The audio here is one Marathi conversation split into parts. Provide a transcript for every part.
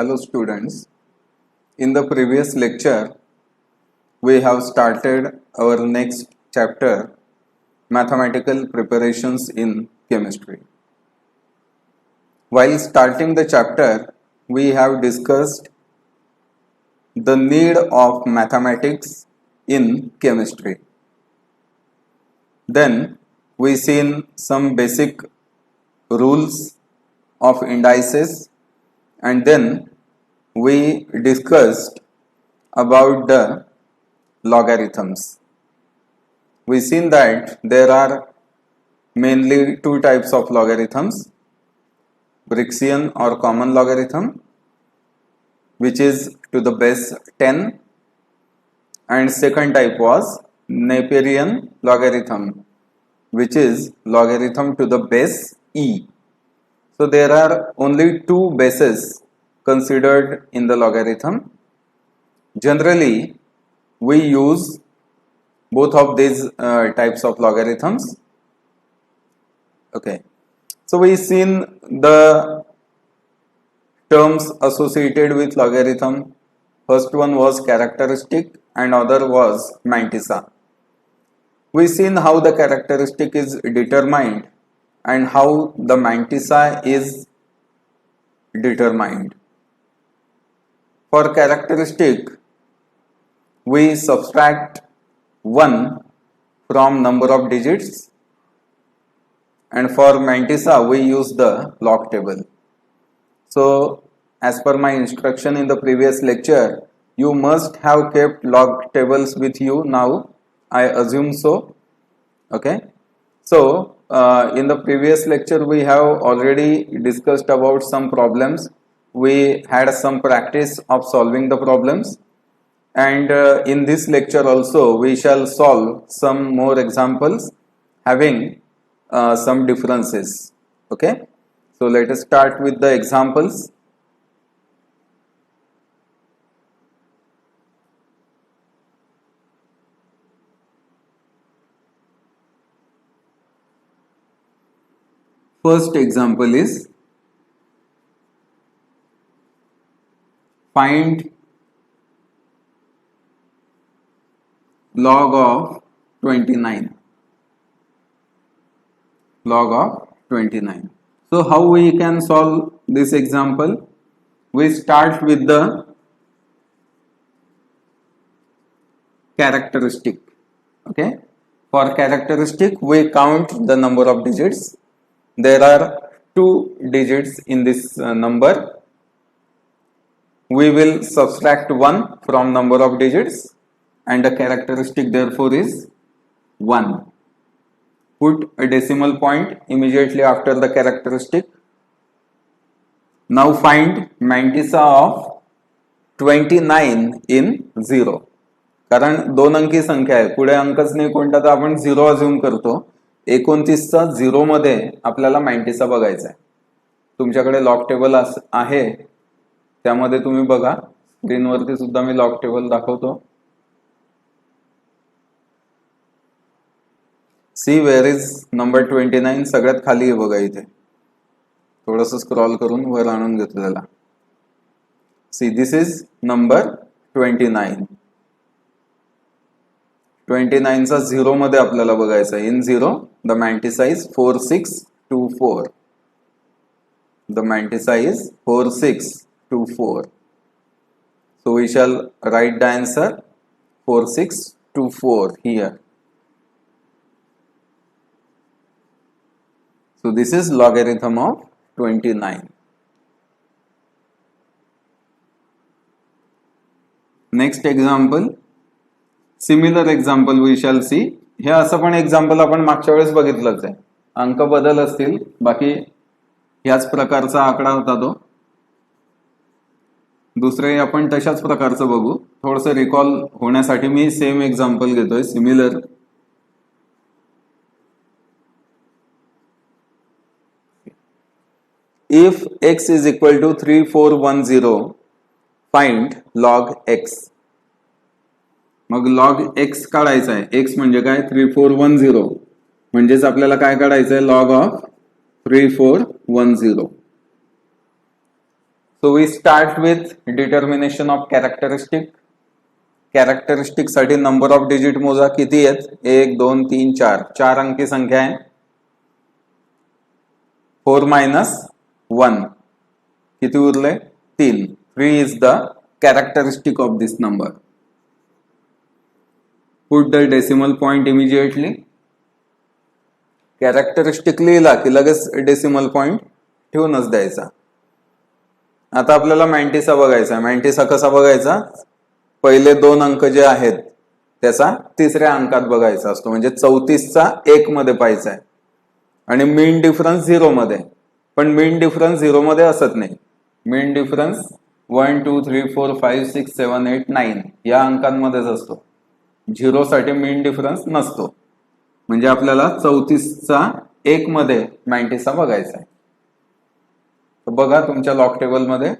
Hello students, in the previous lecture we have started our next chapter, mathematical preparations in chemistry. While starting the chapter, we have discussed the need of mathematics in chemistry. Then we seen some basic rules of indices, and then we discussed about the logarithms. We seen that there are mainly two types of logarithms, Briggscian or common logarithm, which is to the base 10, and second type was Naperian logarithm, which is logarithm to the base e. So there are only two bases considered in the logarithm. Generally, we use both of these types of logarithms. Okay, so we seen the terms associated with logarithm. First one was characteristic and other was mantissa. We seen how the characteristic is determined and how the mantissa is determined. For characteristic, we subtract 1 from number of digits, and for mantissa we use the log table. So as per my instruction in the previous lecture, you must have kept log tables with you now, I assume so. Okay, so in the previous lecture we have already discussed about some problems. We had some practice of solving the problems, and in this lecture also we shall solve some more examples having some differences. Okay, so let us start with the examples. First example is find log of 29. Log of 29. So how we can solve this example? We start with the characteristic. Okay, for characteristic we count the number of digits. There are 2 digits in this number. We will subtract 1 from number of digits, and the characteristic therefore is 1. Put a decimal point immediately after the characteristic. Now find mantissa of 29 in 0. कारण 2 अंकी संख्या आहे, पुढे अंकच नाही कोणता तर आपण 0 अज्युम करतो. 29 चा 0 मध्ये आपल्याला मॅन्टिसा बघायचा आहे. तुमच्याकडे लॉग टेबल आहे, त्यामध्ये तुम्ही बघा. स्क्रीनवरती सुद्धा मी लॉग टेबल दाखवतो. See where is number 29. सगळ्यात खाली आहे बघा इथे. थोडंसं स्क्रॉल करून वर आणून घेतो त्याला. See this is number 29. 29 चा 0 मध्ये आपल्याला बघायचा आहे. In 0 the mantissa is 4624. The mantissa is 4624. So we shall write the answer 4624 here. So this is logarithm of 29. Next example, similar example we shall see. हे असं पण एक्झाम्पल आपण मागच्या वेळेस बघितलंच आहे. अंक बदल असतील, बाकी ह्याच प्रकारचा आकडा होता तो. दुसरे आपण तशाच प्रकारचं बघू. थोडंसं रिकॉल होण्यासाठी मी सेम एक्झाम्पल घेतोय, similar. If x is equal to 3410, find log x. मग लॉग x काढायचा आहे. x म्हणजे काय? 3410. म्हणजेच आपल्याला काय काढायचं आहे? Log of 3410. So we start with determination of characteristic. Characteristic साठी नंबर ऑफ डिजिट मोजा किती आहेत 1 2 3 4 चार अंकी संख्या आहे 4 minus 1 किती उरले 3 3 is the characteristic of this number. Put the decimal point immediately. Characteristic लिहिला की लगेच डेसिमल पॉइंट ठेवूनच द्यायचा. आता आपल्याला मॅन्टिसा बघायचा. मॅन्टिसा कसा बघायचा पहिले दोन अंक जे आहेत त्याचा तिसऱ्या अंकात बघायचा असतो म्हणजे 34 चा 1 मध्ये पाहायचा आहे आणि मीन डिफरन्स 0 मध्ये. पण मीन डिफरन्स 0 मध्ये असत नाही. मीन डिफरन्स 1 2 3 4 5 6 7 8 9 या अंकांमध्येच असतो. 0 साठी मीन डिफरन्स नसतो. म्हणजे आपल्याला 34 चा 1 मध्ये मॅन्टिसा बघायचा आहे. तर बघा तुमच्या लॉग टेबल मध्ये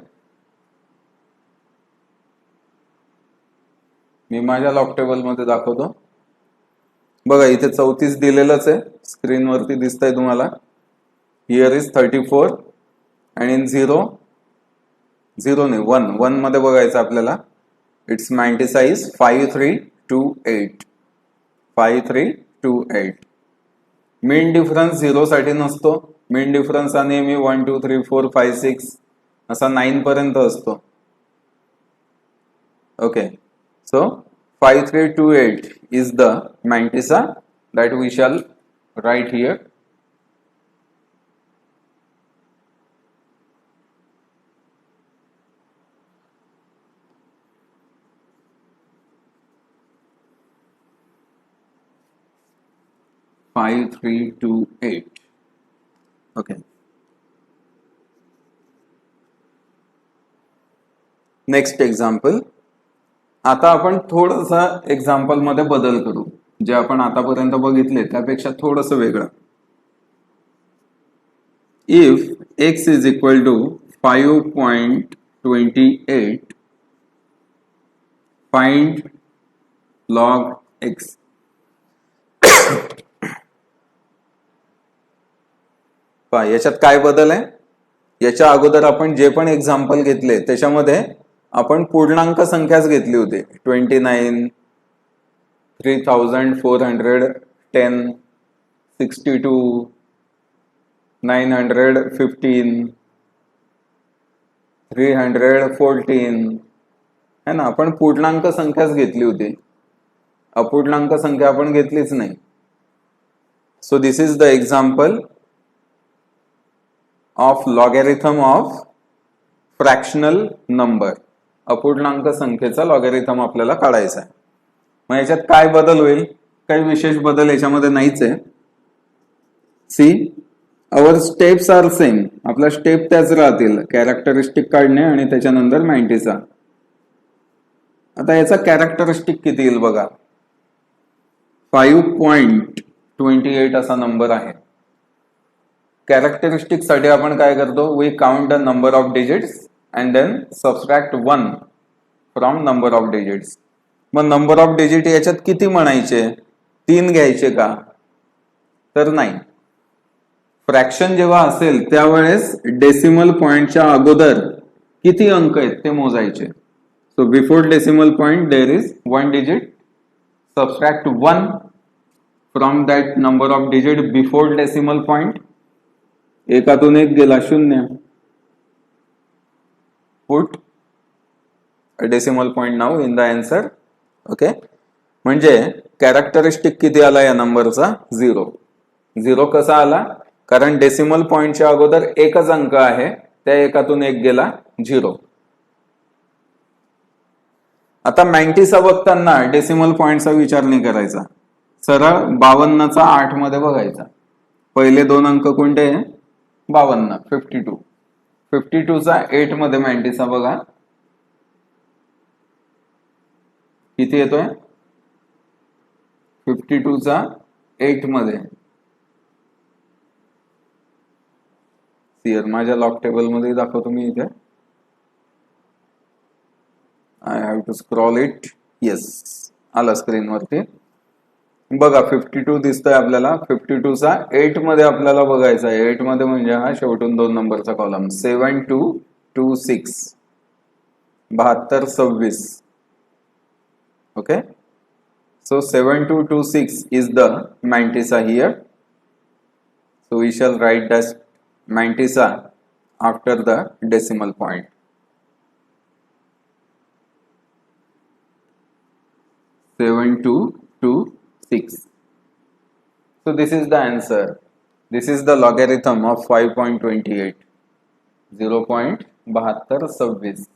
मी माझ्या लॉग टेबल मध्ये दाखवतो. बघा इथे 34 दिलेलंच आहे स्क्रीनवरती दिसतंय तुम्हाला. हिअर इज 34 आणि इन 0 नाही 1 मध्ये बघायचं आपल्याला. It's mantissa is 5328 5328. Mean difference 0 साठी नसतो. मीन डिफरन्स हा नेहमी 1 2 3 4 5 6 असा 9 पर्यंत असतो. Okay. So 5328 is the mantissa that we shall write here. Five, 3, 2, 8. Okay. Next example. आता आपण थोडंसं एक्झाम्पल मध्ये बदल करू. जे आपण आतापर्यंत बघितले त्यापेक्षा थोडंसं वेगळं. If x is equal to 5.28 find log x. याच्यात काय बदल आहे. याच्या अगोदर आपण जे पण एक्झाम्पल घेतले त्याच्यामध्ये आपण पूर्णांक संख्याच घेतली होती. 29 3410 62 915 314 है ना. आपण पूर्णांक संख्याच घेतली होती. अपूर्णांक संख्या आपण घेतलीच नाही. So this is the example of logarithm of fractional number. अपूर्णांक संख्येचा लॉगॅरिथम आपल्याला काढायचा आहे. मग याच्यात काय बदल होईल. काही विशेष बदल याच्यामध्ये नाहीच आहे. See our steps are same. आपला स्टेप त्याच राहतील. कॅरेक्टरिस्टिक काढणे आणि त्याच्यानंतर मॅन्टिसा. आता याचा कॅरेक्टरिस्टिक किती येईल बघा. 5.28 असा नंबर आहे. कॅरेक्टरिस्टिक साठी आपण काय करतो we count the number of digits and then subtract 1 from number of digits. मग नंबर ऑफ डिजिट याच्यात किती म्हणायचे 3 घ्यायचे का तर नाही. फ्रॅक्शन जेव्हा असेल त्यावेळेस डेसिमल पॉइंटच्या अगोदर किती अंक आहेत ते मोजायचे. So before decimal point there is 1 digit. Subtract 1 from that number of digit before decimal point. एकातून एक गेला 0. Put a decimal point now in the answer. Okay. म्हणजे कॅरेक्टरिस्टिक किती आला या नंबरचा 0. 0 कसा आला कारण डेसिमल पॉइंटच्या अगोदर एकच अंक आहे त्या एकातून एक गेला 0. आता मॅन्टिसा बघताना डेसिमल पॉइंटचा विचार नाही करायचा. सरळ 52 चा 8 मध्ये बघायचा. पहिले दोन अंक कोणते 52 52. 52 चा 8 मध्ये मॅन्टिसा बघा किती येतोय. 52 चा 8 मध्ये सियर माझ्या लॉग टेबल मध्ये दाखवतो मी इथे. I have to scroll it. Yes आला स्क्रीन वरती बघा 52 दिसतोय आपल्याला. 52 चा 8 मध्ये आपल्याला बघायचा आहे. 8 मध्ये म्हणजे हा शेवटून 2 नंबरचा column 7 2 26 7226. Okay, so 7226 is the mantissa here, so we shall write that mantissa after the decimal point. 7226. So this is the answer. This is the logarithm of 5.28. 0.7226.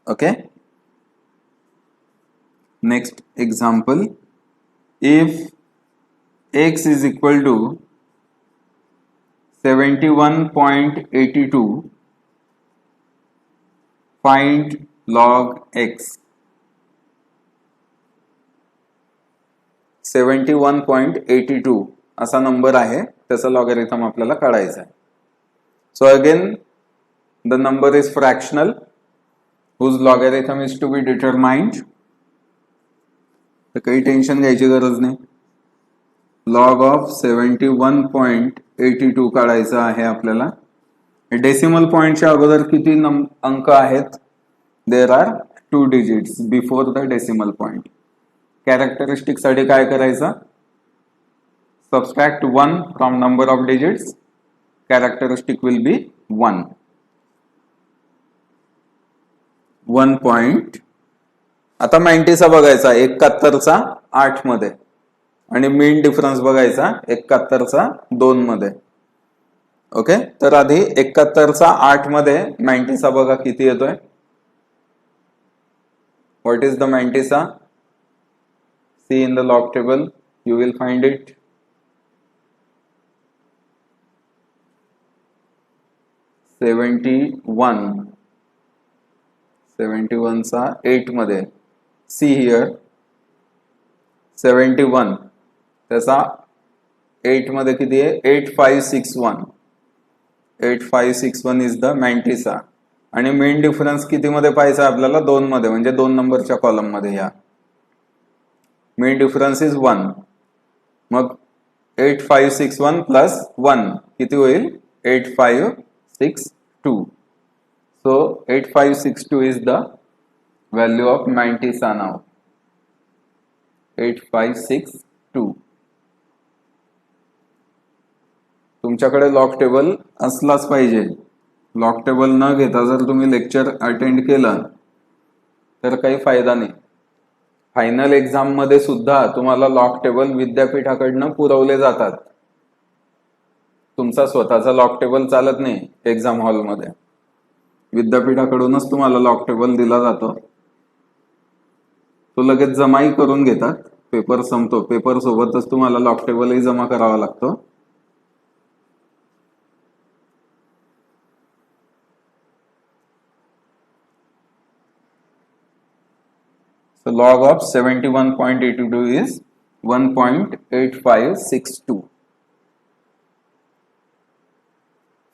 Okay. Next example. If x is equal to 71.82, find log x. 71.82 असा नंबर आहे, त्याचा लॉगॅरिथम आपल्याला काढायचा आहे. So again the number is fractional whose logarithm is to be determined. तर काही टेन्शन घ्यायची गरज नाही. log of 71.82 काढायचा आहे आपल्याला. डेसिमल पॉइंटच्या अगोदर किती अंक आहेत? There are 2 digits before the decimal point. Characteristic साठी काय करायचं? Subtract 1 from number of digits. Characteristic will be 1. 1 point. आता मॅन्टिसा बघायचा 71चा 8 मध्ये आणि मीन डिफरन्स बघायचा 71चा 2 मध्ये. ओके, तर आधी 71चा 8 मध्ये मॅन्टिसा बघा किती येतोय. What is the mantissa? See in the log table, you will find it. $71 चा 8 मध्ये. सी हियर 71 त्याचा 8 मध्ये किती आहे? 8561. 8561 इज द मॅन्टिसा. आणि मेन डिफरन्स किती मध्ये पाहायचा आपल्याला? 2 मध्ये, म्हणजे 2 नंबरच्या कॉलम मध्ये. या मेन डिफरन्स इज 1. मग 8561 प्लस 1 किती होईल? 8562. So 8562 is the value of mantissa now. 8562. तुमच्याकडे लॉग टेबल असलाच पाहिजे. लॉग टेबल न घेता जर तुम्ही लेक्चर अटेंड केलं तर काही फायदा नाही. फायनल एक्झाम मध्ये सुद्धा तुम्हाला लॉग टेबल विद्यापीठाकडनं पुरवले जातात. तुमचा स्वतःचा लॉग टेबल चालत नाही एक्झाम हॉलमध्ये. विद्यापीठाकडूनच तुम्हाला लॉग टेबल दिला जातो. तो लगेच जमाही करून घेतात. पेपर संपतो, पेपर सोबतच तुम्हाला लॉग टेबलही जमा करावा लागतो. So log of 71.82 is 1.8562.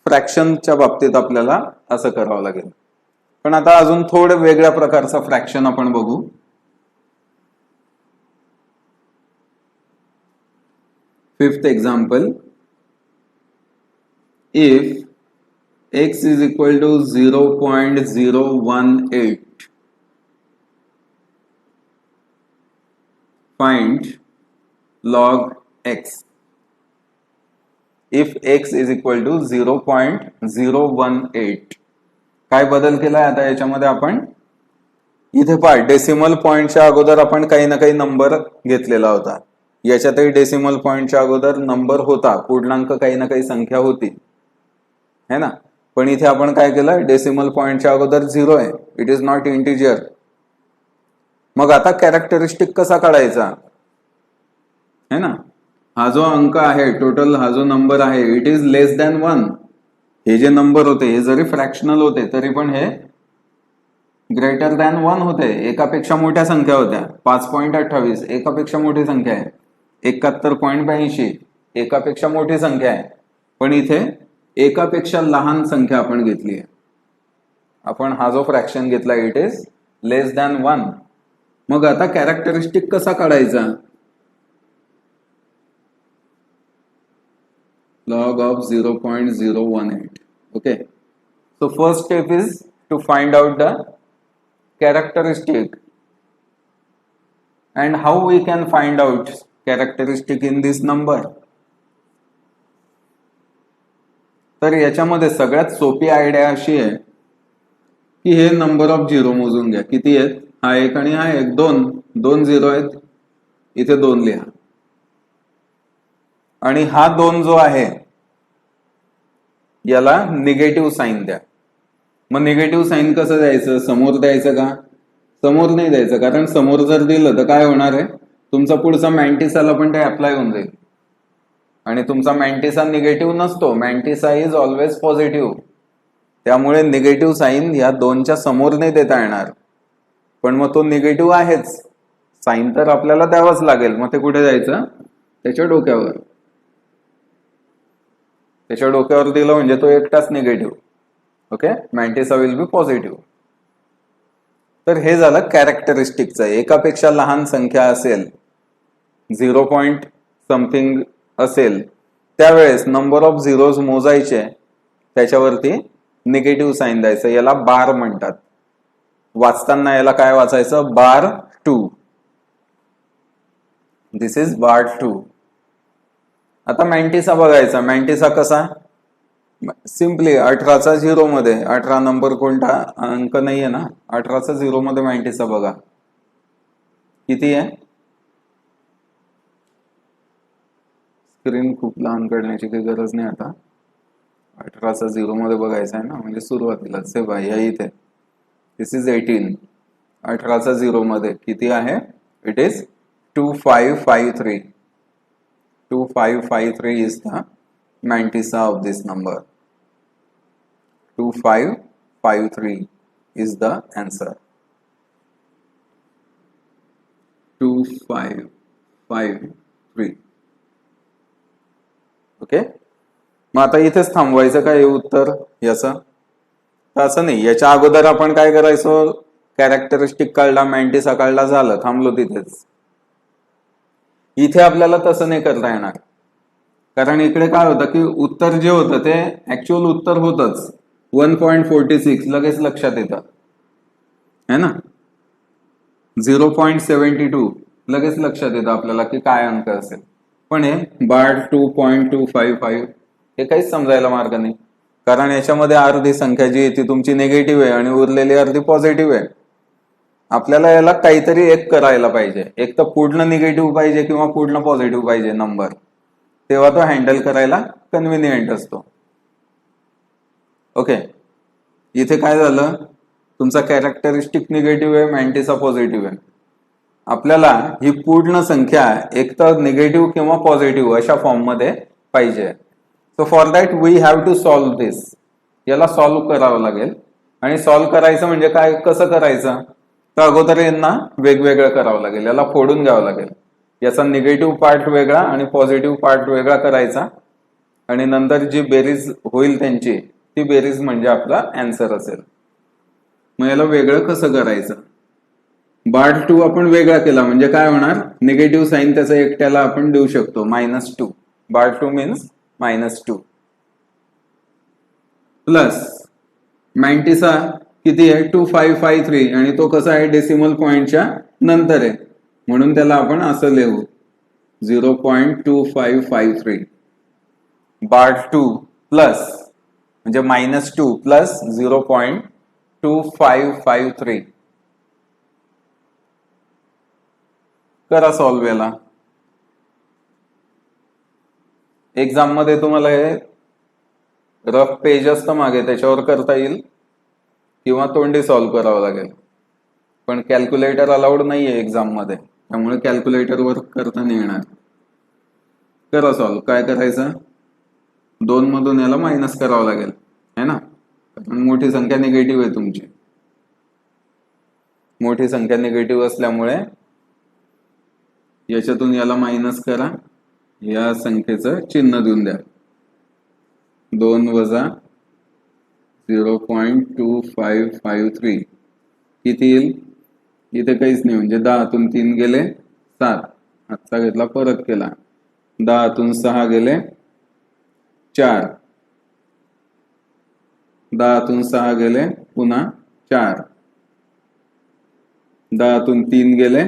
फ्रॅक्शनच्या बाबतीत आपल्याला असं करावं लागेल. पण आता अजून थोडं वेगळ्या प्रकारचा फ्रॅक्शन आपण बघू. Fifth example. If x is equal to 0.018, find log x. If x is equal to 0.018. काय बदल केलाय आता याच्यामध्ये आपण? इथे पहा, डेसिमल पॉइंटच्या अगोदर आपण काही ना काही नंबर घेतलेला होता. याच्यातही डेसिमल पॉइंटच्या अगोदर नंबर होता, पूर्णांक काही ना काही संख्या होती, है ना. पण इथे आपण काय केलं? डेसिमल पॉइंटच्या अगोदर 0 आहे. It is not integer. मग आता कॅरेक्टरिस्टिक कसा काढायचा, है ना. हा जो अंक आहे टोटल, हा जो नंबर आहे, इट इज लेस दॅन 1. हे जे नंबर होते हे जरी फ्रॅक्शनल होते तरी पण हे ग्रेटर दॅन 1 होते. एकापेक्षा मोठ्या संख्या होत्या. 5.28 एकापेक्षा मोठी संख्या आहे. 71.82 एकापेक्षा मोठी संख्या आहे. पण इथे एकापेक्षा लहान संख्या आपण घेतली आहे. आपण हा जो फ्रॅक्शन घेतला इट इज लेस दॅन 1. मग आता कॅरेक्टरिस्टिक कसा काढायचा? log of 0.018. Okay, so first step is to find out the characteristic, and how we can find out characteristic in this number. तर याच्यामध्ये सगळ्यात सोपी आयडिया अशी आहे की हे नंबर ऑफ झिरो मोजून घ्या. किती आहेत? हा एक आणि हा एक, दोन झिरो आहेत, इथे 2 लिहा. आणि हा 2 जो आहे याला निगेटिव्ह साईन द्या. मग निगेटिव्ह साईन कसं द्यायचं? समोर द्यायचं का? समोर नाही द्यायचं, कारण समोर जर दिलं तर काय होणार आहे, तुमचा पुढचा मॅन्टिसाला पण ते अप्लाय होऊन जाईल. आणि तुमचा मॅन्टिसा निगेटिव्ह नसतो, मॅन्टिसा इज ऑलवेज पॉझिटिव्ह. त्यामुळे निगेटिव्ह साईन या 2च्या समोर नाही देता येणार. पण मग तो निगेटिव्ह आहेच, साईन तर आपल्याला द्यावंच लागेल. मग ते कुठे जायचं? त्याच्या डोक्यावर. त्याच्या डोक्यावर दिलं म्हणजे तो एकटाच negative. Okay, mantissa will be positive. तर हे झालं कॅरेक्टरिस्टिकचं. एकापेक्षा लहान संख्या असेल, 0 पॉइंट समथिंग असेल, त्यावेळेस नंबर ऑफ झिरोज मोजायचे, त्याच्यावरती निगेटिव्ह साईन द्यायचं. याला बार म्हणतात. वाचताना याला काय वाचायचं? बार 2. दिस इज बार 2. आता मॅन्टिसा बघायचा. मॅन्टिसा कसा? सिम्पली 18चा 0 मध्ये, 18 नंबर कोणता अंक नाहीये ना, 18चा 0 मध्ये मॅन्टिसा बघा किती आहे. स्क्रीन खूप लहान करण्याची काही गरज नाही. आता 18चा 0 मध्ये बघायचा आहे ना, म्हणजे सुरुवातीला से बाय या इथे. दिस इज 18. 18चा 0 मध्ये किती आहे? It is 2553. 2553 is the mantissa of this number. 2553 is the answer. 2553. Okay, मग आता इथेच थांबवायचं का हे उत्तर याचं? असं नाही. याच्या अगोदर आपण काय करायचो? कॅरेक्टरिस्टिक कळला, मॅन्टिसा कळला, झालं, थांबलो तिथेच. इथे आपल्याला तसं नाही करता येणार, कारण इकडे काय होतं की उत्तर जे होतं ते ऍक्च्युअल उत्तर होतच 1.46. लगेच लक्षात येतं है ना. 0.72 लगेच लक्षात येतं आपल्याला की काय अंक असेल. पण हे बार 2.255 हे काहीच समजायला मार्ग नाही, कारण याच्यामध्ये अर्धी संख्या जी आहे ती तुमची निगेटिव्ह आहे आणि उरलेली अर्धी पॉझिटिव्ह आहे. आपल्याला याला काहीतरी एक करायला पाहिजे. एक तर पूर्ण निगेटिव्ह पाहिजे किंवा पूर्ण पॉझिटिव्ह पाहिजे नंबर, तेव्हा तो हँडल करायला कन्व्हिनियंट असतो. ओके, इथे काय झालं? तुमचा कॅरेक्टरिस्टिक निगेटिव्ह आहे, मॅन्टिसा पॉझिटिव्ह आहे. आपल्याला ही पूर्ण संख्या एक तर निगेटिव्ह किंवा पॉझिटिव्ह अशा फॉर्म मध्ये पाहिजे. So for that we have to solve this. याला सॉल्व्ह करावं लागेल. आणि सॉल्व्ह करायचं म्हणजे काय, कसं करायचं? तर अगोदर यांना वेगवेगळं करावं लागेल. याला फोडून घ्यावं लागेल. याचा निगेटिव्ह पार्ट वेगळा आणि पॉझिटिव्ह पार्ट वेगळा करायचा, आणि नंतर जी बेरीज होईल त्यांची, ती बेरीज म्हणजे आपला आन्सर असेल. मग याला वेगळं कसं करायचं? बार 2 आपण वेगळा केला म्हणजे काय होणार? निगेटिव्ह साईन त्याचा एकट्याला आपण देऊ शकतो, -2. बार 2 मीन्स -2. प्लस मॅन्टिसा किती आहे? 2553, आणि तो कसा आहे? डेसिमल पॉइंटच्या नंतर आहे, म्हणून त्याला आपण असं लिहू 0.2553. बार 2 प्लस म्हणजे -2 प्लस 0.2553. करा सॉल्व्ह याला. एक्झाम मध्ये तुम्हाला हे रफ पेज असतं मागे, त्याच्यावर करता येईल किंवा तोंडी सॉल्व्ह करावं लागेल. पण कॅल्क्युलेटर अलाउड नाहीये एक्झाम मध्ये, त्यामुळे कॅल्क्युलेटरवर करता नाही येणार. करा सॉल्व्ह. काय करायचं? 2 मधून याला मायनस करावं लागेल है ना, कारण मोठी संख्या निगेटिव्ह आहे तुमची. मोठी संख्या निगेटिव्ह असल्यामुळे याच्यातून याला मायनस करा, या संख्येचं चिन्ह देऊन द्या. 2 वजा 0.2553 किती येईल? इथे काहीच नाही, म्हणजे 10तून 3 गेले 7, हातचा घेतला परत केला, 10तून 6 गेले 4, 10तून 6 गेले पुन्हा 4, 10तून 3 गेले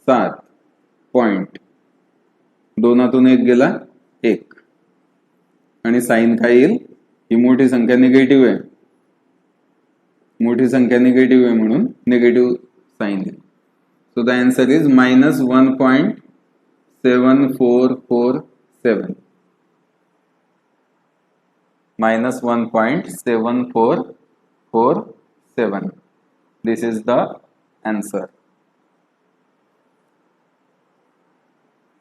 7 पॉइंट, 2तून 1 गेला 1 आणि साइन काय येईल, ही मोठी संख्या निगेटिव्ह आहे, मोठी संख्या निगेटिव्ह आहे म्हणून निगेटिव्ह साइन येईल. So the answer is -1.7447, -1.7447. This is the answer.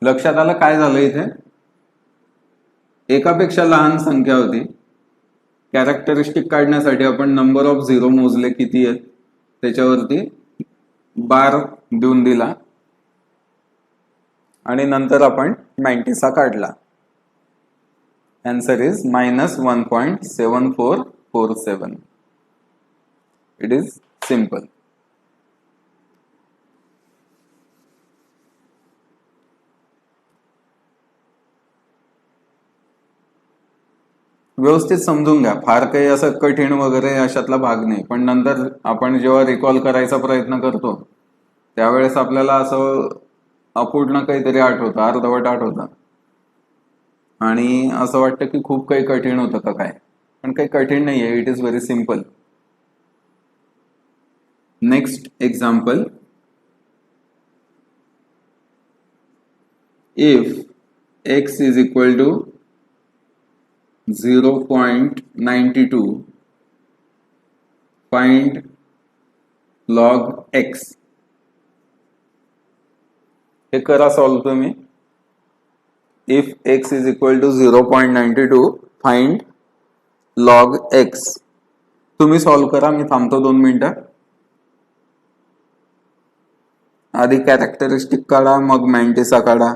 लक्षात आलं काय झालं इथे, एकापेक्षा लहान संख्या होती, कॅरेक्टरिस्टिक काढण्यासाठी आपण नंबर ऑफ झिरो मोजले किती आहेत, त्याच्यावरती बार देऊन दिला आणि नंतर आपण मॅन्टिसा काढला. Answer is -1.7447. It is simple. व्यवस्थित समजून घ्या, फार काही असं कठीण वगैरे अशातला भाग नाही, पण नंतर आपण जेव्हा रिकॉल करायचा प्रयत्न करतो त्यावेळेस आपल्याला असं अपूर्ण काहीतरी आठवतं, अर्धवट आठवतं आणि असं वाटतं की खूप काही कठीण होतं का काय, पण काही कठीण नाहीये. It is very simple. Next example, if x is equal to 0.92, find log x. हे करा सॉल्व तुम्ही. If x is equal to 0.92 find log x. तुम्ही सॉल्व करा, मी थांबतो 2 मिनिटं. आधी कॅरेक्टरिस्टिक काढा, मग मॅन्टिसा काढा.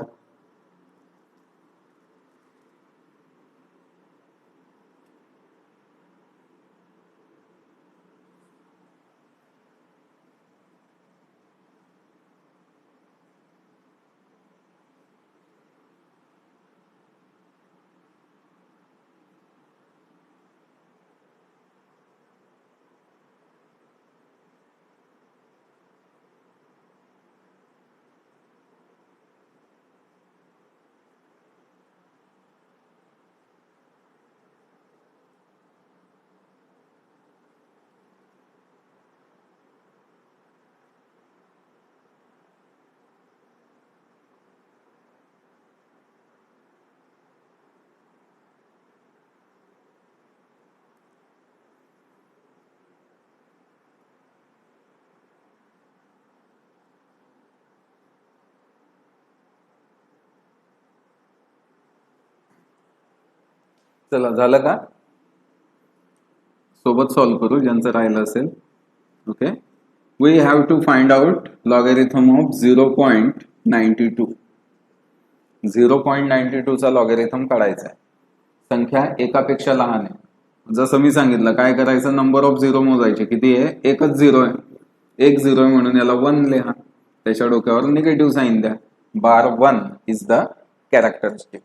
चला, झालं का? सोबत सॉल्व करू ज्यांचं राहिलं असेल. Okay, we have to find out logarithm of 0.92. 0.92 चा लॉगॅरिथम काढायचा आहे. संख्या एकापेक्षा लहान आहे. जसं मी सांगितलं, काय करायचं, नंबर ऑफ झिरो मोजायचे. किती आहे? एकच झिरो आहे. एक झिरो आहे म्हणून याला 1 लिहा, त्याच्या डोक्यावर निगेटिव्ह साइन द्या. बार 1 इज द कॅरेक्टरिस्टिक.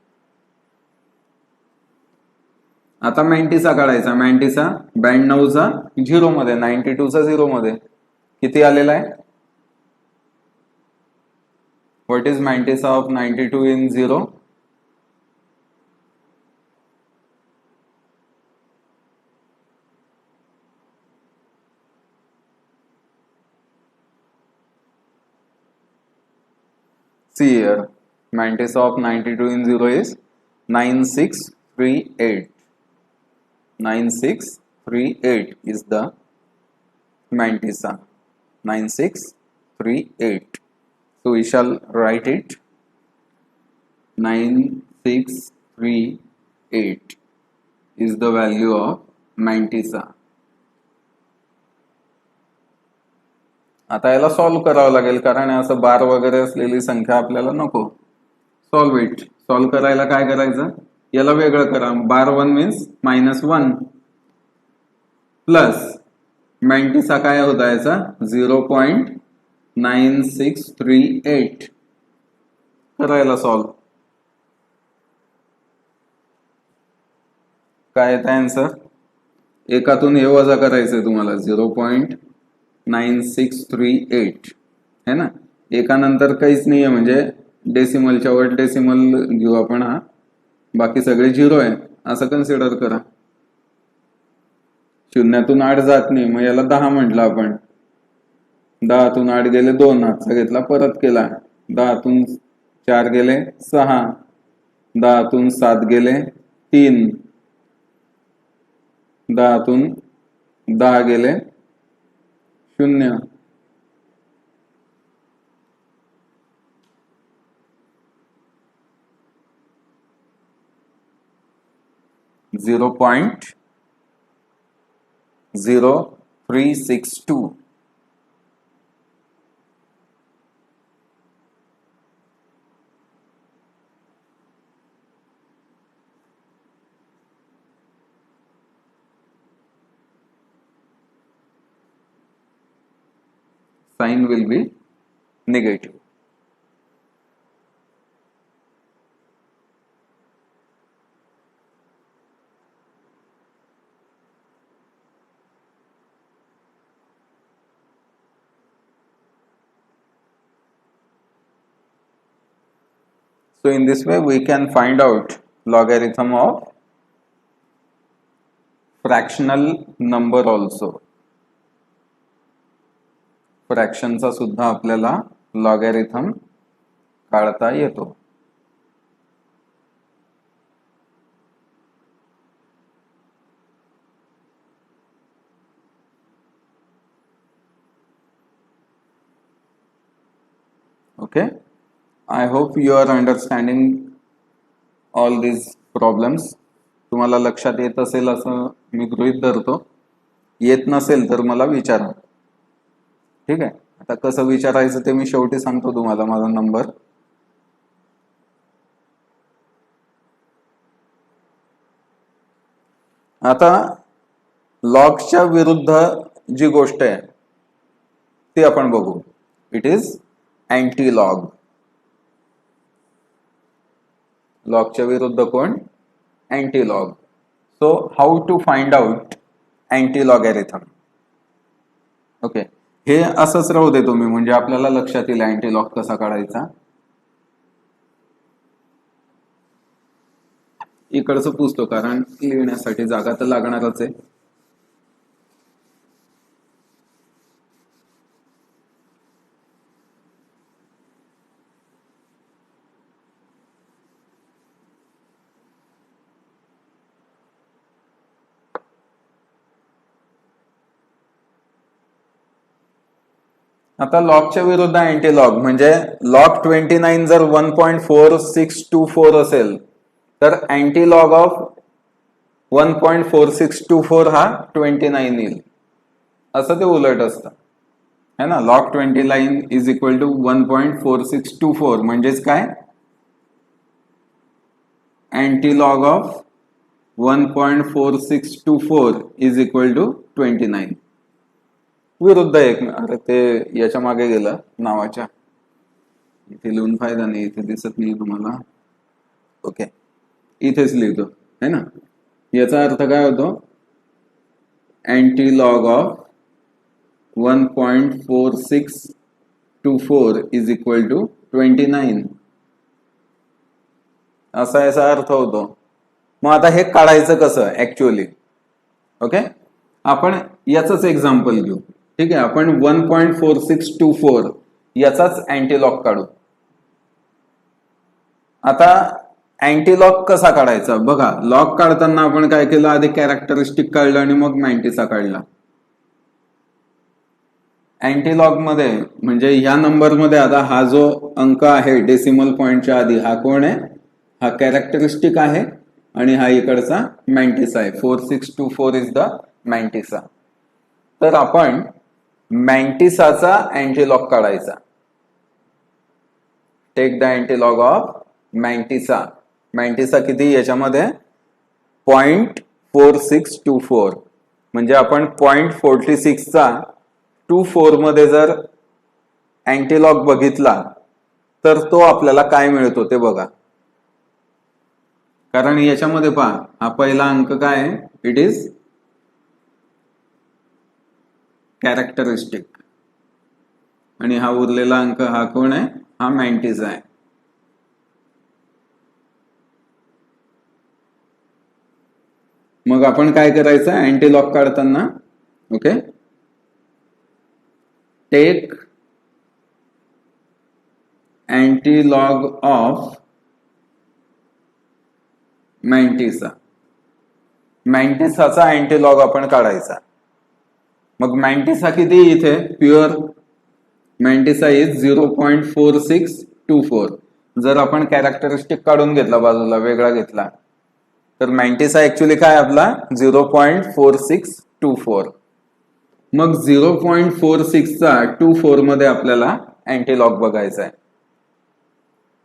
आता मॅन्टिसा काढायचा. मॅन्टिसा 92चा 0 मध्ये, 92चा 0 मध्ये किती आलेला आहे? What is mantissa of 92 in 0? See here, mantissa of 92 in 0 is 9638. 9638 is the mantissa. 9638. So we shall write it. 9638 is the value of mantissa. आता याला सॉल्व करावं लागेल, कारण असं बार वगैरे असलेली संख्या आपल्याला नको. Solve it. सॉल्व करायला काय करायचं, याला वेगळं करा. बार 1 मीन्स -1 प्लस मॅन्टिसा काय होता याचा 0.9638. करायला सॉल्व. काय येत आन्सर? एकातून हे वजा करायचंय तुम्हाला 0.9638 है ना. एकानंतर काहीच नाहीये म्हणजे डेसिमलच्या वर डेसिमल घेऊ आपण, हा बाकी सगळे 0 आहे असं कन्सिडर करा. शून्यातून 8 जात नाही, मग याला 10 म्हटलं आपण. 10तून 8 गेले 2, हातचा घेतला परत केला. 10तून 4 गेले 6, 10तून 7 गेले 3, 10तून 10 गेले 0. .0362. Sign will be negative. So in this way we can find out logarithm of fractional number also. फ्रॅक्शनचा सुद्धा आपल्याला लॉगॅरिथम काढता येतो. Okay, I hope you are understanding all these problems. तुम्हाला लक्षात येत असेल असं मी गृहीत धरतो. येत नसेल तर मला विचारा. ठीक आहे, आता कसं विचारायचं ते मी शेवटी सांगतो तुम्हाला माझा नंबर. आता लॉगच्या विरुद्ध जी गोष्ट आहे ती आपण बघू. It is anti log. लॉगच्या विरुद्ध कोण? Anti log. So how to find out anti logarithm. Okay, हे असंच राहू दे तुम्ही, म्हणजे आपल्याला लक्षात येईल अँटी लॉग कसा काढायचा. इकडचं पुसतो कारण लिहिण्यासाठी जागा तर लागणारच आहे. आता लॉगच्या विरुद्ध अँटी लॉग म्हणजे लॉग 29 जर 1.4624 असेल तर अँटी लॉग ऑफ 1.4624 हा 29 येईल. असं ते उलट असतं है ना. लॉग 29 इज इक्वल टू 1.4624 म्हणजेच काय? Anti log of 1.4624 is equal to 29. विरुद्ध एक. अरे ते याच्या मागे गेलं नावाच्या. इथे लिहून फायदा नाही, इथे दिसत नाही तुम्हाला. ओके, इथेच लिहितो है ना. याचा अर्थ काय होतो? Anti log of 1.4624 is equal to 29 असा याचा अर्थ होतो. मग आता हे काढायचं कसं ऍक्च्युअली? ओके, आपण याचंच एक्झाम्पल घेऊ. ठीक आहे, आपण 1.4624 याचाच अँटी लॉग काढू. आता अँटी लॉग कसा काढायचा बघा. लॉग काढताना आपण काय केलं? आधी कॅरेक्टरिस्टिक काढलं आणि मग मॅन्टिसा काढला. अँटी लॉग मध्ये म्हणजे ह्या नंबर मध्ये आता हा जो अंक आहे डेसिमल पॉइंटच्या आधी हा कोण आहे? हा कॅरेक्टरिस्टिक आहे आणि हा इकडचा मॅन्टिसा आहे. 4624 इज द मॅन्टिसा. तर आपण मॅन्टिसाचा अँटी लॉग काढायचा. Take the anti log of mantissa. Mantissa किती याच्यामध्ये? 0.4624. म्हणजे आपण 0.46 चा 24 मध्ये जर अँटी लॉग बघितला तर तो आपल्याला काय मिळतो ते बघा. कारण याच्यामध्ये पहा, हा पहिला अंक काय आहे, इट इज कॅरेक्टरिस्टिक, आणि हा उरलेला अंक हा कोण आहे, हा मॅन्टिसा आहे. मग आपण काय करायचं अँटीलॉग काढताना, ओके, टेक अँटीलॉग ऑफ मॅन्टिसा. मॅन्टिसाचा अँटीलॉग आपण काढायचा. मग मॅन्टिसा किती इथे प्युअर, मॅन्टिसा इज 0.4624. जर आपण कॅरेक्टरिस्टिक काढून घेतला बाजूला वेगळा घेतला तर मॅन्टिसा ऍक्च्युली काय आपला 0.4624. मग 0.46 चा 24 मध्ये आपल्याला अँटीलॉग बघायचा आहे.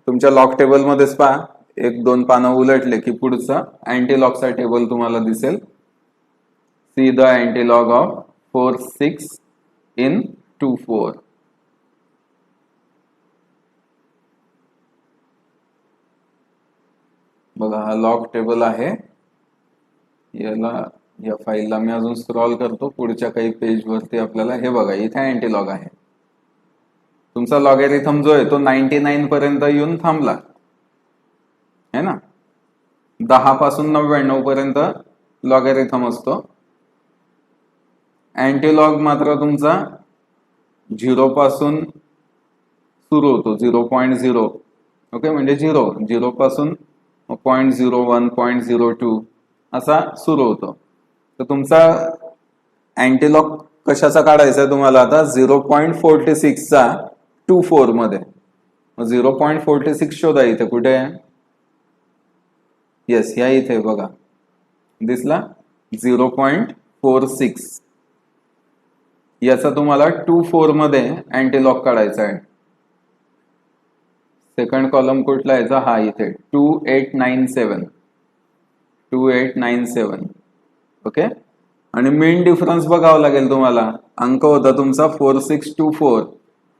तुमच्या लॉग टेबल मध्येच पहा, 1-2 पानं उलटले की पुढचा अँटीलॉगचा टेबल तुम्हाला दिसेल. See the antilog of 46 in 24. बघा हा लॉग टेबल आहे. या फाईलला मी अजून स्क्रॉल करतो, पुढच्या काही पेज वरती आपल्याला हे बघा इथे अँटीलॉग आहे. तुमचा लॉगॅरिथम जो आहे तो 99 पर्यंत येऊन थांबला है ना. 10 पासून 99 पर्यंत लॉगॅरिथम असतो. अँटीलॉग मात्र तुमचा 0 पासून सुरू होतो, 0.0. ओके, म्हणजे 0 पासून 0.01 0.02 असा सुरू होतो. तर तुमचा अँटीलॉग कशाचा काढायचा आहे तुम्हाला आता, 0.46 चा 24 मध्ये. 0.46 शोधा इथे कुठे आहे, येस या इथे बघा दिसला 0.46. याचा तुम्हाला 24 मध्ये अँटीलॉग काढायचा आहे. सेकंड कॉलम कुठला याचा, हा इथे 2897. ओके, आणि मेन डिफरन्स बघावा लागेल तुम्हाला. अंक होता तुमचा 4624.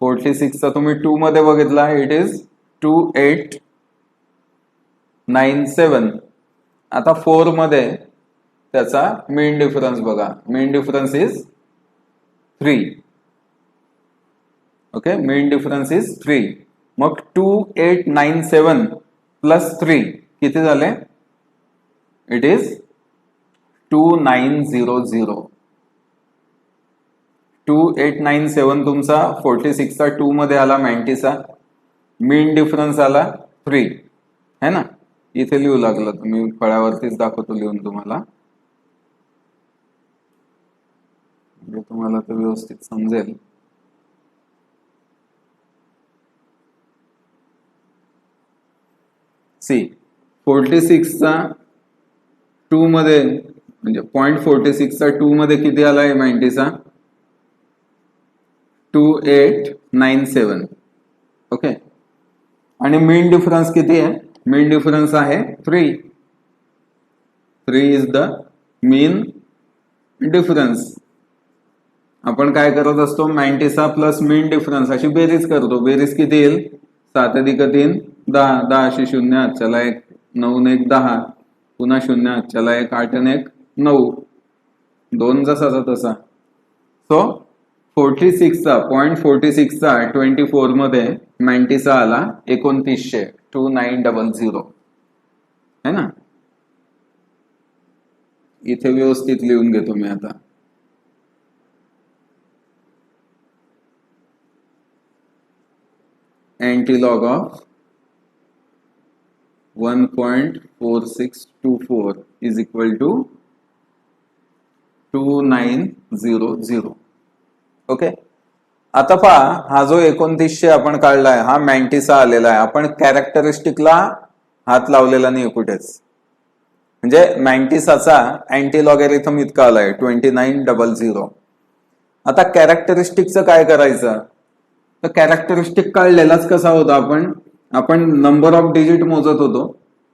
46 चा तुम्ही 2 मध्ये बघितला, इट इज 2897. आता 4 मध्ये त्याचा मेन डिफरन्स बघा, main difference is 3. Okay, main difference is 3. मग 2897 प्लस 3 किती झाले, इट इज 2900. 2897 तुमचा 46 चा 2 मध्ये आला मॅन्टिसा, मेन डिफरन्स आला 3 है ना. इथे लिहू लागलं, तुम्ही फळ्यावरतीच दाखवतो लिहून तुम्हाला, म्हणजे तुम्हाला ते व्यवस्थित समजेल. सी 46 चा 2 मध्ये म्हणजे 0.46 चा 2 मध्ये किती आलाय मॅन्टिसा, 2897. ओके, आणि मेन डिफरन्स किती आहे, मेन डिफरन्स आहे 3. 3 इज द मेन डिफरन्स. आपण काय करत असतो, मॅन्टिसा प्लस मेन डिफरन्स अशी बेरीज करतो. बेरीज किती येईल, 7 अधिक 3 10, 10 शी 0 आजच्याला 1, 9 ने 1 10, पुन्हा 0 आजच्याला 1, 8 ने 1 9, 2 जसाचा तसा. सो 46 चा 0.46 चा 24 मध्ये मॅन्टिसा आला 2900, 2900 है ना. इथे व्यवस्थित लिहून घेतो मी आता. Antilog of 1.4624 is equal to 2900. Okay, आता पहा हा जो 2900 आपण काढलाय हा मॅन्टिसा आलेला आहे. आपण कॅरेक्टरिस्टिकला हात लावलेला नाही कुठेच, म्हणजे मॅन्टिसाचा अँटी लॉगॅरिथम इतका आलाय 2900. आता कॅरेक्टरिस्टिकचं काय करायचं, तर कॅरेक्टरिस्टिक काढलेलाच कसा होता, आपण नंबर ऑफ डिजिट मोजत होतो,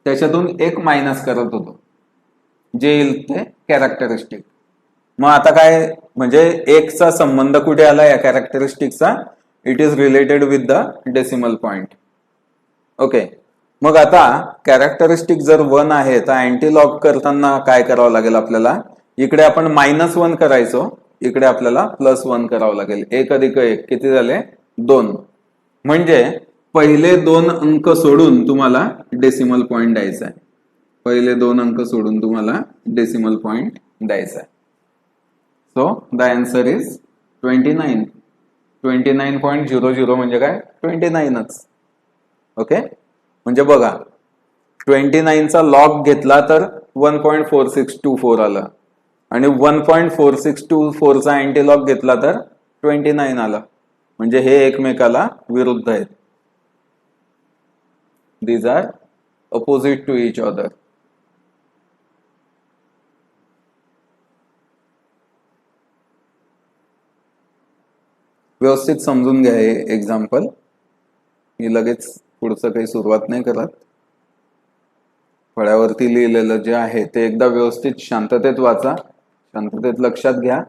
त्याच्यातून एक मायनस करत होतो, जे येईल ते कॅरेक्टरिस्टिक. मग आता काय, म्हणजे एकचा संबंध कुठे आला या कॅरेक्टरिस्टिकचा, it is related with the decimal point. Okay, मग आता कॅरेक्टरिस्टिक जर 1 आहे तर अँटी लॉग करताना काय करावं लागेल आपल्याला, इकडे आपण -1 करायचो, इकडे आपल्याला +1 करावं लागेल. 1 + 1 किती झाले, 2. म्हणजे पहिले 2 अंक सोडून तुम्हाला डेसिमल पॉइंट द्यायचा आहे. पहिले 2 अंक सोडून तुम्हाला डेसिमल पॉइंट द्यायचा आहे. So the answer is 29. 29.00 म्हणजे काय, 29च. ओके, म्हणजे बघा 29चा लॉग घेतला तर 1.4624 आलं आणि 1.4624चा अँटीलॉग घेतला तर 29 आला. म्हणजे हे एकमेकाला विरुद्ध आहेत. These are opposite to each other. व्यवस्थित समजून घ्या हे एक्झाम्पल. मी लगेच पुढचं काही सुरुवात नाही करत. फळ्यावरती लिहिलेलं जे आहे ते एकदा व्यवस्थित शांततेत वाचा, शांततेत लक्षात घ्या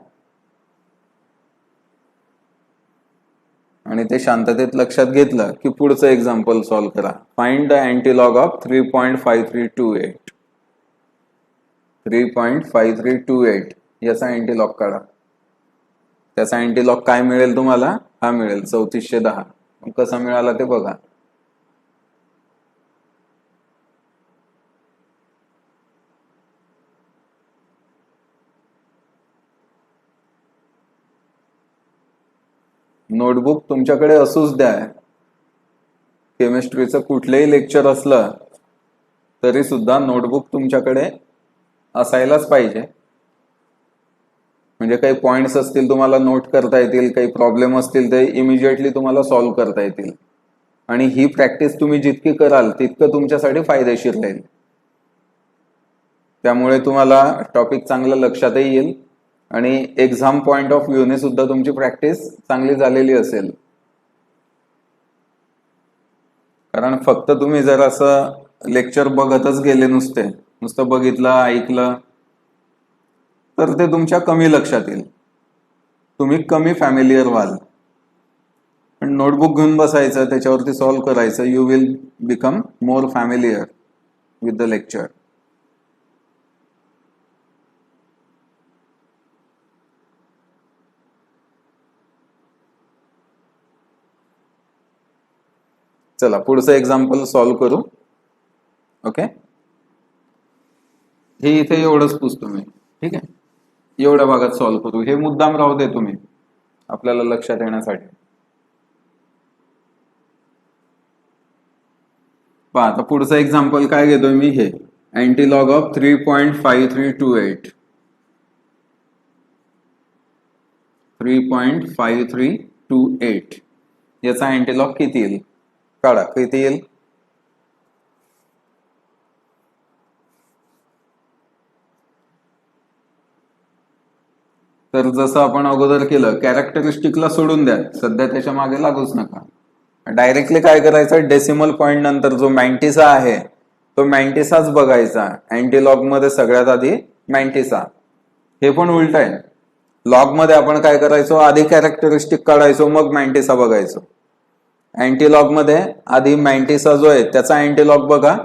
आणि ते शांततेत लक्षात घेतलं की पुढचं एक्झाम्पल सॉल्व्ह करा. Find the antilog of 3.5328. 3.5328 याचा अँटीलॉग काढा. त्याचा अँटीलॉग काय मिळेल तुम्हाला, हा मिळेल 3410. कसा मिळाला ते बघा. नोटबुक तुमच्याकडे असूच द्या. केमिस्ट्रीचं कुठलंही लेक्चर असलं तरी सुद्धा नोटबुक तुमच्याकडे असायलाच पाहिजे. म्हणजे काही पॉइंट्स असतील तुम्हाला नोट करता येतील, काही प्रॉब्लेम असतील ते इमिजिएटली तुम्हाला सॉल्व्ह करता येतील. आणि ही प्रॅक्टिस तुम्ही जितकी कराल तितकं तुमच्यासाठी फायदेशीर राहील. त्यामुळे तुम्हाला टॉपिक चांगलं लक्षातही येईल आणि एक्झाम पॉइंट ऑफ व्ह्यूने सुद्धा तुमची प्रॅक्टिस चांगली झालेली असेल. कारण फक्त तुम्ही जर असं लेक्चर बघतच गेले, नुसतं बघितलं ऐकलं तर ते तुमच्या कमी लक्षात येईल, तुम्ही कमी फॅमिलियर व्हाल. पण नोटबुक घेऊन बसायचं, त्याच्यावरती सॉल्व्ह करायचं, you will become more familiar with the lecture. चला पुढचं एक्झाम्पल सॉल्व्ह करू. ओके, हे इथे एवढंच पुसतो मी. ठीक आहे, एवढ्या भागात सॉल्व्ह करू. हे मुद्दाम राहू दे तुम्ही आपल्याला लक्षात येण्यासाठी. पहा आता पुढचं एक्झाम्पल काय घेतोय मी, हे अँटीलॉग ऑफ 3.5328. 3.5328 याचा अँटीलॉग किती येईल काढा. किती येईल, तर जसं आपण अगोदर केलं कॅरेक्टरिस्टिकला सोडून द्या, सध्या त्याच्या मागे लागूच नका. डायरेक्टली काय करायचं, डेसिमल पॉइंट नंतर जो 90 आहे तो 90च बघायचा. अँटीलॉग मध्ये सगळ्यात आधी 90. हे पण उलट आहे. लॉग मध्ये आपण काय करायचो, आधी कॅरेक्टरिस्टिक काढायचो मग 90 बघायचो. अँटीलॉग मध्ये आधी 90 जो आहे त्याचा अँटीलॉग बघा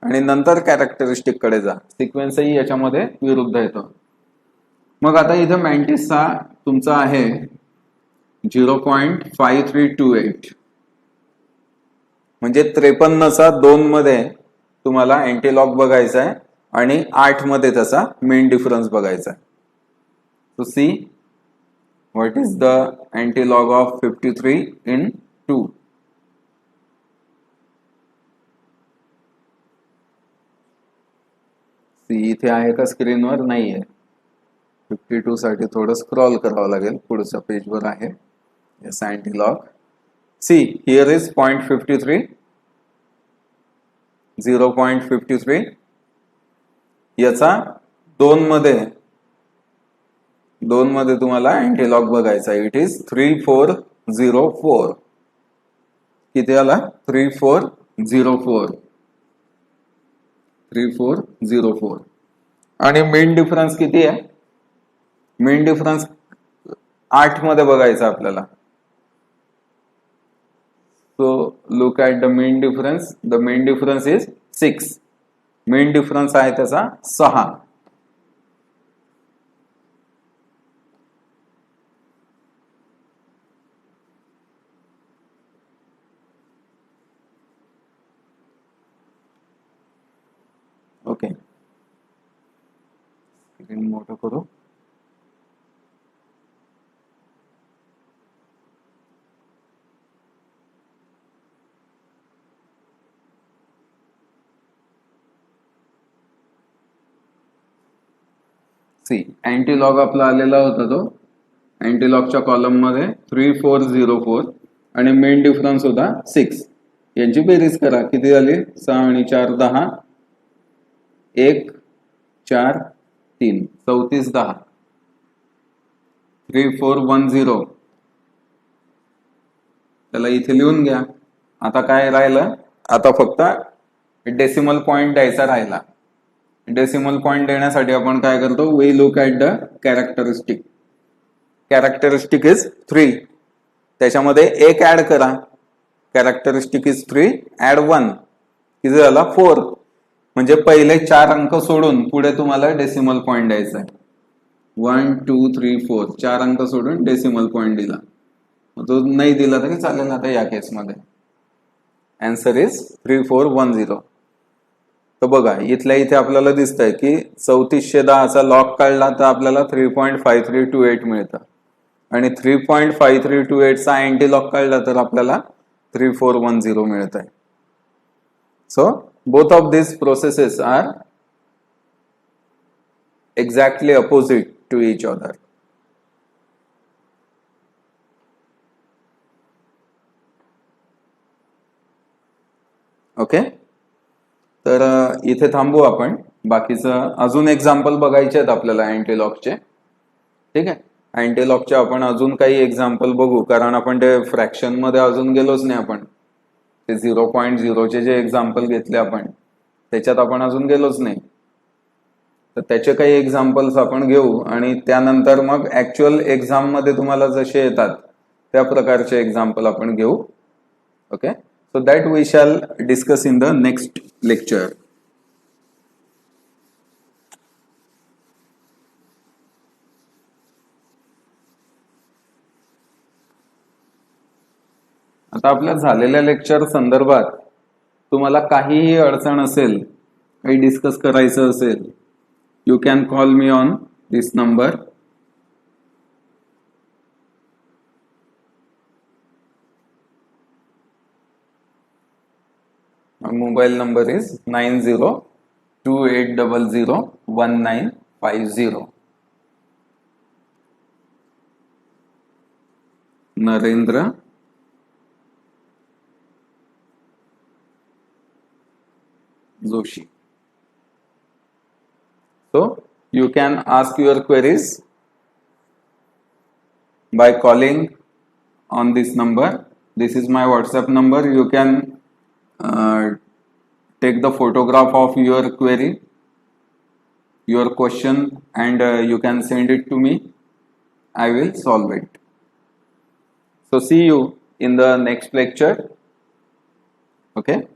आणि नंतर कॅरेक्टरिस्टिक कडे जा. सिक्वेन्सही याच्यामध्ये विरुद्ध येतो. मग आता इथं 90 तुमचा आहे 0.5328, म्हणजे 53चा 2 मध्ये तुम्हाला अँटीलॉग बघायचा आहे आणि 8 मध्ये त्याचा मेन डिफरन्स बघायचा आहे. So see what is the antilog of 53 in 2. See इथे आहे का स्क्रीनवर, नाहीये. 52 साठी थोडं स्क्रॉल करावं लागेल, पुढच्या पेजवर आहे. Yes, antilog. See here is 0.53, 0.53. याचा 2 मध्ये तुम्हाला अँटीलॉग बघायचा. It is 3404. किती आला, 3404. 3404. आणि मेन डिफरन्स किती आहे, मेन डिफरन्स 8 मध्ये बघायचा आपल्याला. So look at the mean difference. The mean difference is 6. mean difference आहे त्याचा 6. ओके, स्क्रीन मोठं करू. सी अँटीलॉग आपला आलेला होता तो. अँटीलॉगच्या कॉलम मध्ये 3404 आणि मेन डिफरन्स होता 6. यांची बेरीज करा, किती झाली? 6 आणि 4 10, 1 4 3 34 10. 3410 त्याला इथे लिहून घ्या. आता काय राहिलं? आता फक्त डेसिमल पॉइंट द्यायचा राहिला. डेसिमल पॉइंट देण्यासाठी आपण काय करतो? We look at the characteristic. Characteristic is 3. त्याच्यामध्ये 1 ऍड करा. कॅरेक्टरिस्टिक इज 3, ऍड 1, किती झाला? 4. म्हणजे पहिले 4 अंक सोडून पुढे तुम्हाला डेसिमल पॉइंट द्यायचा आहे. 1 2 3 4 4 अंक सोडून डेसिमल पॉइंट दिला. तो नाही दिला तरी चालेल. आता या केसमध्ये आन्सर इज 3410. तर बघा, इथल्या इथे आपल्याला दिसतंय की 3410 चा लॉग काढला तर आपल्याला 3.5328 मिळतं आणि 3.5328 चा अँटी लॉग काढला तर आपल्याला 3410 मिळत आहे. So both of these processes are exactly opposite to each other. Okay, तर इथे थांबू आपण. बाकीचं अजून एक्झाम्पल बघायचे आहेत आपल्याला अँटीलॉगचे. ठीक आहे, अँटीलॉगचे आपण अजून काही एक्झाम्पल बघू, कारण आपण ते फ्रॅक्शन मध्ये अजून गेलोच नाही. आपण ते 0.0चे जे एक्झाम्पल घेतले आपण त्याच्यात आपण अजून गेलोच नाही. तर त्याचे काही एक्झाम्पल्स आपण घेऊ आणि त्यानंतर मग ऍक्च्युअल एक्झाम मध्ये तुम्हाला जसे येतात त्या प्रकारचे एक्झाम्पल आपण घेऊ. Okay, so that we shall discuss in the next lecture. आता आपल्या झालेल्या लेक्चर संदर्भात तुम्हाला काहीही अडचण असेल, काही डिस्कस करायचं असेल, you can call me on this number. Mobile number is 9028001950. Narendra Joshi. So you can ask your queries by calling on this number. This is my WhatsApp number. You can take the photograph of your query, your question, and you can send it to me. I will solve it. So see you in the next lecture. Okay.